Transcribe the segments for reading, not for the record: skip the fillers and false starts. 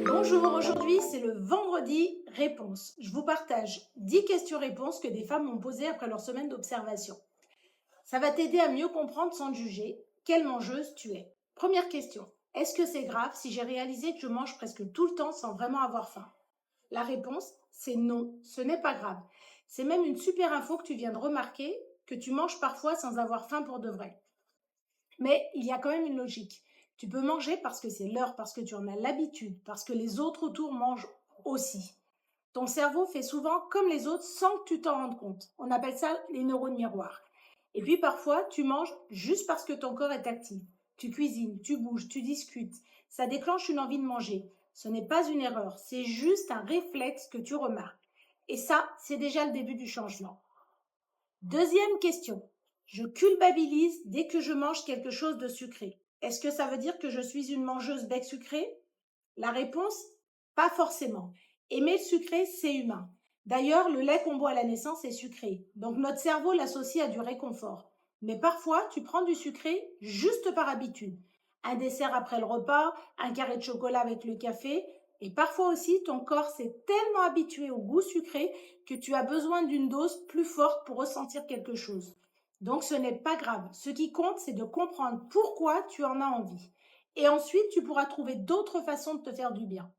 Bonjour, aujourd'hui c'est le vendredi réponse. Je vous partage 10 questions-réponses que des femmes m'ont posées après leur semaine d'observation. Ça va t'aider à mieux comprendre sans te juger quelle mangeuse tu es. Première question, est-ce que c'est grave si j'ai réalisé que je mange presque tout le temps sans vraiment avoir faim? La réponse, c'est non, ce n'est pas grave. C'est même une super info que tu viens de remarquer, que tu manges parfois sans avoir faim pour de vrai. Mais il y a quand même une logique. Tu peux manger parce que c'est l'heure, parce que tu en as l'habitude, parce que les autres autour mangent aussi. Ton cerveau fait souvent comme les autres sans que tu t'en rendes compte. On appelle ça les neurones miroirs. Et puis parfois, tu manges juste parce que ton corps est actif. Tu cuisines, tu bouges, tu discutes. Ça déclenche une envie de manger. Ce n'est pas une erreur, c'est juste un réflexe que tu remarques. Et ça, c'est déjà le début du changement. Deuxième question. Je culpabilise dès que je mange quelque chose de sucré. Est-ce que ça veut dire que je suis une mangeuse bec sucré? La réponse, pas forcément. Aimer le sucré, c'est humain. D'ailleurs, le lait qu'on boit à la naissance est sucré. Donc notre cerveau l'associe à du réconfort. Mais parfois, tu prends du sucré juste par habitude. Un dessert après le repas, un carré de chocolat avec le café. Et parfois aussi, ton corps s'est tellement habitué au goût sucré que tu as besoin d'une dose plus forte pour ressentir quelque chose. Donc ce n'est pas grave. Ce qui compte, c'est de comprendre pourquoi tu en as envie. Et ensuite, tu pourras trouver d'autres façons de te faire du bien.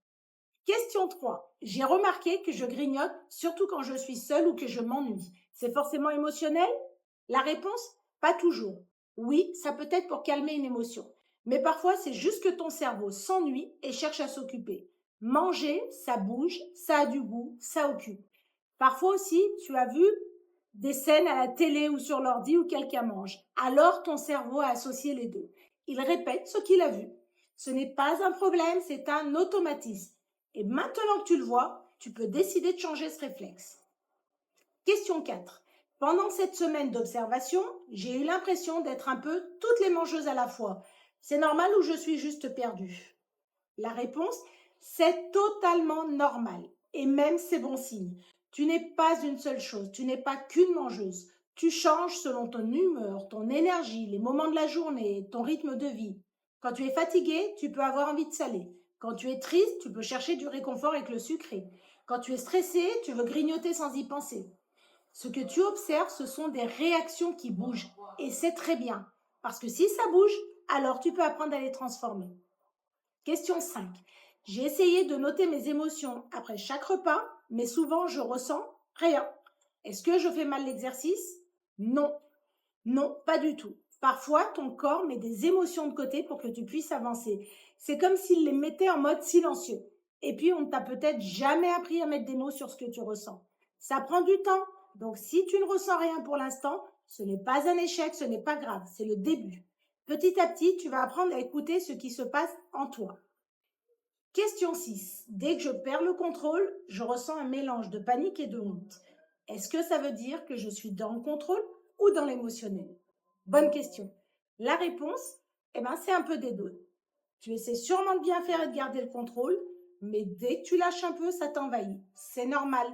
Question 3. J'ai remarqué que je grignote, surtout quand je suis seule ou que je m'ennuie. C'est forcément émotionnel? La réponse, pas toujours. Oui, ça peut être pour calmer une émotion. Mais parfois, c'est juste que ton cerveau s'ennuie et cherche à s'occuper. Manger, ça bouge, ça a du goût, ça occupe. Parfois aussi, tu as vu des scènes à la télé ou sur l'ordi où quelqu'un mange. Alors ton cerveau a associé les deux. Il répète ce qu'il a vu. Ce n'est pas un problème, c'est un automatisme. Et maintenant que tu le vois, tu peux décider de changer ce réflexe. Question 4. Pendant cette semaine d'observation, j'ai eu l'impression d'être un peu toutes les mangeuses à la fois. C'est normal ou je suis juste perdue? La réponse, c'est totalement normal. Et même c'est bon signe. Tu n'es pas une seule chose, tu n'es pas qu'une mangeuse. Tu changes selon ton humeur, ton énergie, les moments de la journée, ton rythme de vie. Quand tu es fatigué, tu peux avoir envie de salé. Quand tu es triste, tu peux chercher du réconfort avec le sucré. Quand tu es stressé, tu veux grignoter sans y penser. Ce que tu observes, ce sont des réactions qui bougent. Et c'est très bien. Parce que si ça bouge, alors tu peux apprendre à les transformer. Question 5. J'ai essayé de noter mes émotions après chaque repas, mais souvent je ressens rien. Est-ce que je fais mal l'exercice? Non. Non, pas du tout. Parfois, ton corps met des émotions de côté pour que tu puisses avancer. C'est comme s'il les mettait en mode silencieux. Et puis, on ne t'a peut-être jamais appris à mettre des mots sur ce que tu ressens. Ça prend du temps. Donc, si tu ne ressens rien pour l'instant, ce n'est pas un échec, ce n'est pas grave, c'est le début. Petit à petit, tu vas apprendre à écouter ce qui se passe en toi. Question 6. Dès que je perds le contrôle, je ressens un mélange de panique et de honte. Est-ce que ça veut dire que je suis dans le contrôle ou dans l'émotionnel? Bonne question. La réponse, c'est un peu des deux. Tu essaies sûrement de bien faire et de garder le contrôle, mais dès que tu lâches un peu, ça t'envahit. C'est normal.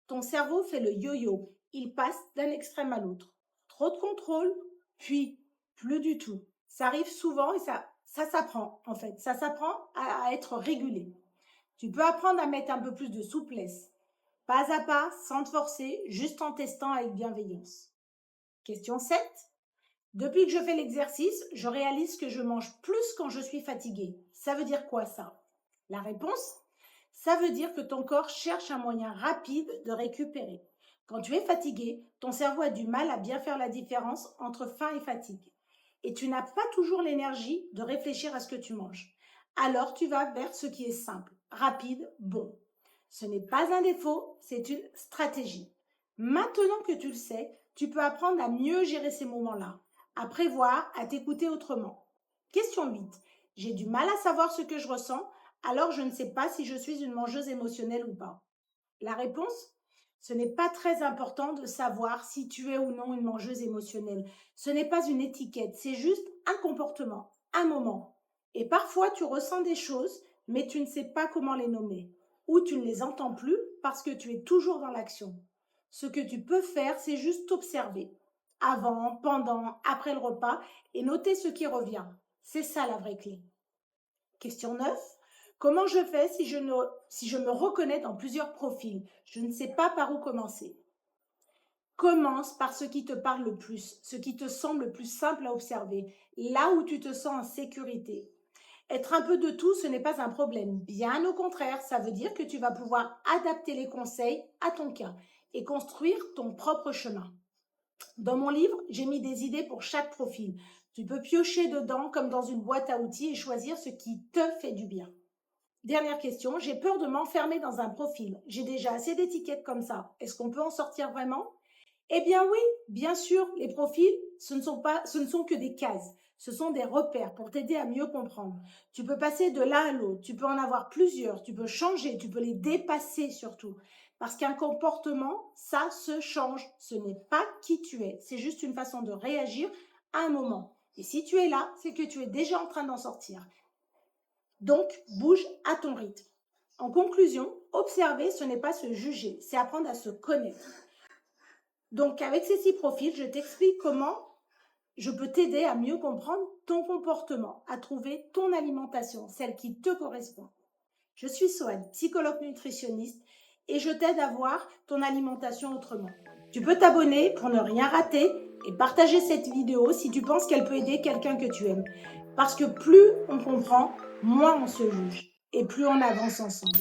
Ton cerveau fait le yo-yo. Il passe d'un extrême à l'autre. Trop de contrôle, puis plus du tout. Ça arrive souvent et ça s'apprend, en fait. Ça s'apprend à être régulé. Tu peux apprendre à mettre un peu plus de souplesse. Pas à pas, sans te forcer, juste en testant avec bienveillance. Question 7. Depuis que je fais l'exercice, je réalise que je mange plus quand je suis fatiguée. Ça veut dire quoi ça? La réponse? Ça veut dire que ton corps cherche un moyen rapide de récupérer. Quand tu es fatigué, ton cerveau a du mal à bien faire la différence entre faim et fatigue. Et tu n'as pas toujours l'énergie de réfléchir à ce que tu manges. Alors tu vas vers ce qui est simple, rapide, bon. Ce n'est pas un défaut, c'est une stratégie. Maintenant que tu le sais, tu peux apprendre à mieux gérer ces moments-là, à prévoir, à t'écouter autrement. Question 8. J'ai du mal à savoir ce que je ressens, alors je ne sais pas si je suis une mangeuse émotionnelle ou pas. La réponse? Ce n'est pas très important de savoir si tu es ou non une mangeuse émotionnelle. Ce n'est pas une étiquette, c'est juste un comportement, un moment. Et parfois tu ressens des choses, mais tu ne sais pas comment les nommer. Ou tu ne les entends plus parce que tu es toujours dans l'action. Ce que tu peux faire, c'est juste t'observer. Avant, pendant, après le repas, et noter ce qui revient. C'est ça la vraie clé. Question 9. Comment je fais si je me reconnais dans plusieurs profils? Je ne sais pas par où commencer. Commence par ce qui te parle le plus, ce qui te semble le plus simple à observer, là où tu te sens en sécurité. Être un peu de tout, ce n'est pas un problème. Bien au contraire, ça veut dire que tu vas pouvoir adapter les conseils à ton cas et construire ton propre chemin. Dans mon livre, j'ai mis des idées pour chaque profil. Tu peux piocher dedans comme dans une boîte à outils et choisir ce qui te fait du bien. Dernière question, j'ai peur de m'enfermer dans un profil. J'ai déjà assez d'étiquettes comme ça. Est-ce qu'on peut en sortir vraiment? Eh bien oui, bien sûr, les profils, ce ne sont que des cases. Ce sont des repères pour t'aider à mieux comprendre. Tu peux passer de l'un à l'autre, tu peux en avoir plusieurs, tu peux changer, tu peux les dépasser surtout. Parce qu'un comportement, ça se change. Ce n'est pas qui tu es, c'est juste une façon de réagir à un moment. Et si tu es là, c'est que tu es déjà en train d'en sortir. Donc, bouge à ton rythme. En conclusion, observer, ce n'est pas se juger, c'est apprendre à se connaître. Donc, avec ces 6 profils, je t'explique comment je peux t'aider à mieux comprendre ton comportement, à trouver ton alimentation, celle qui te correspond. Je suis Soane, psychologue nutritionniste, et je t'aide à voir ton alimentation autrement. Tu peux t'abonner pour ne rien rater et partager cette vidéo si tu penses qu'elle peut aider quelqu'un que tu aimes. Parce que plus on comprend, moins on se juge et plus on avance ensemble.